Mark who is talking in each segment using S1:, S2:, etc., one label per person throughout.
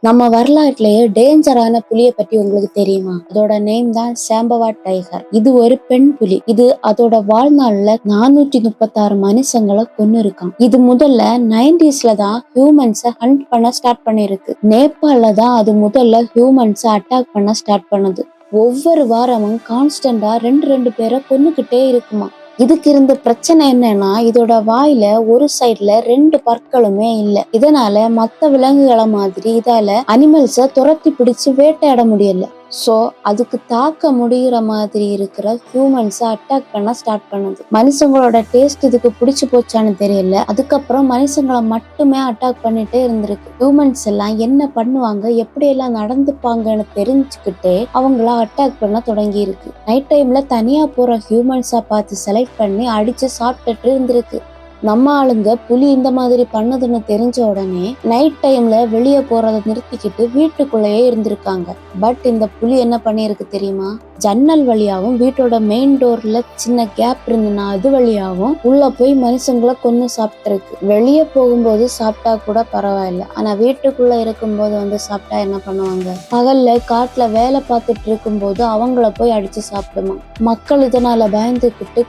S1: நம்ம வரலாற்றிலேயே டேஞ்சரான புலிய பத்தி உங்களுக்கு தெரியுமா? அதோட நேம் தான் சாம்பவா டைகர். இது ஒரு பெண் புலி. இது அதோட வாழ்நாள்ல 436 மனுஷங்களை கொன்னு இருக்கான். இது முதல்ல 90ஸ்ல தான் ஹியூமன்ஸ ஹண்ட் பண்ண ஸ்டார்ட் பண்ணிருக்கு. நேபாளல தான் அது முதல்ல ஹியூமன்ஸ அட்டாக் பண்ண ஸ்டார்ட் பண்ணுது. ஒவ்வொரு வாரமும் கான்ஸ்டன்டா ரெண்டு பேரை கொன்னுகிட்டே இருக்குமா. இதுக்கு இருந்த பிரச்சனை என்னன்னா, இதோட வாயில ஒரு சைடுல 2 பற்களுமே இல்ல. இதனால மத்த விலங்குகளை மாதிரி இதால அனிமல்ஸ துரத்தி பிடிச்சு வேட்டையாட முடியல. சோ அதுக்கு தாக்க முடிகிற மாதிரி இருக்கிற ஹியூமன்ஸ அட்டாக் பண்ண ஸ்டார்ட் பண்ணுது. மனுஷங்களோட டேஸ்ட் இதுக்கு பிடிச்சு போச்சான்னு தெரியல. அதுக்கப்புறம் மனுஷங்களை மட்டுமே அட்டாக் பண்ணிட்டே இருந்திருக்கு. ஹியூமன்ஸ் எல்லாம் என்ன பண்ணுவாங்க, எப்படி எல்லாம் நடந்துப்பாங்கன்னு தெரிஞ்சுக்கிட்டே அவங்கள அட்டாக் பண்ண தொடங்கி இருக்கு. நைட் டைம்ல தனியா போற ஹியூமன்ஸா பார்த்து செலக்ட் பண்ணி அடிச்சு சாப்பிட்டுட்டு இருந்திருக்கு. நம்ம ஆளுங்க புலி இந்த மாதிரி பண்ணதுன்னு தெரிஞ்ச உடனே நைட் டைம்ல வெளியே போறதை நிறுத்திக்கிட்டு வீட்டுக்குள்ளேயே இருந்திருக்காங்க. பட் இந்த புலி என்ன பண்ணிருக்கு தெரியுமா? ஜன்னல் வழியாவும் வீட்டோட மெயின் டோர்ல சின்ன கேப் இருந்துன்னா அது வழியாவும் உள்ள போய் மனுஷங்களை கொன்னு சாப்பிட்டுருக்கு. வெளியே போகும்போது சாப்பிட்டா கூட பரவாயில்ல, ஆனா வீட்டுக்குள்ள இருக்கும்போது சாப்பிட்டா என்ன பண்ணுவாங்க? பகல்ல காட்டுல வேலை பார்த்துட்டு இருக்கும் போது அவங்கள போய் அடிச்சு சாப்பிடுமா. மக்கள் இதனால பயந்துக்கிட்டு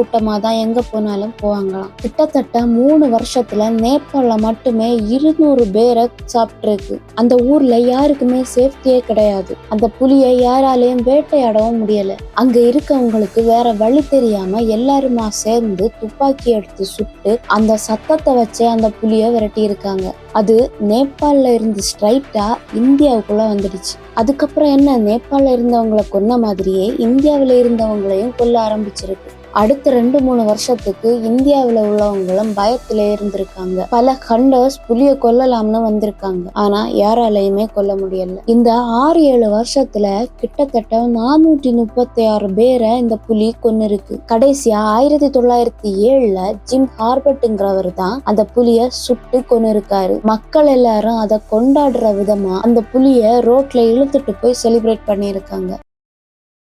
S1: கூட்டமா தான் எங்க போனாலும் போவாங்களாம். கிட்டத்தட்ட 3 வருஷத்துல நேபாள மட்டுமே 200 பேரை சாப்பிட்டுருக்கு. அந்த ஊர்ல யாருக்குமே சேஃப்டியே கிடையாது. அந்த புலியை யாராலையும் வேட்டையாடவும் முடியல. அங்க இருக்கவங்களுக்கு வேற வழி தெரியாம எல்லாருமா சேர்ந்து துப்பாக்கி எடுத்து சுட்டு அந்த சத்தத்தை வச்சு அந்த புலியை விரட்டி இருக்காங்க. அது நேபாள்ல இருந்து ஸ்ட்ரைட்டா இந்தியாவுக்குள்ள வந்துடுச்சு. அதுக்கப்புறம் என்ன, நேபாள்ல இருந்தவங்களை கொன்ன மாதிரியே இந்தியாவில இருந்தவங்களையும் கொல்ல ஆரம்பிச்சிருக்கு. அடுத்த 2-3 வருஷத்துக்கு இந்தியாவில உள்ளவங்களும் பயத்திலே இருந்திருக்காங்க. பல ஹண்டர்ஸ் புலிய கொல்லலாம்னு வந்திருக்காங்க, ஆனா யாராலையுமே கொல்ல முடியல. இந்த 6-7 வருஷத்துல கிட்டத்தட்ட 436 பேரை இந்த புலி கொன்னு இருக்கு. கடைசியா 1907ல ஜிம் ஹார்பர்ட்ங்கிறவர் தான் அந்த புலிய சுட்டு கொன்னு இருக்காரு. மக்கள் எல்லாரும் அதை கொண்டாடுற விதமா அந்த புலிய ரோட்ல இழுத்துட்டு போய் செலிப்ரேட் பண்ணியிருக்காங்க.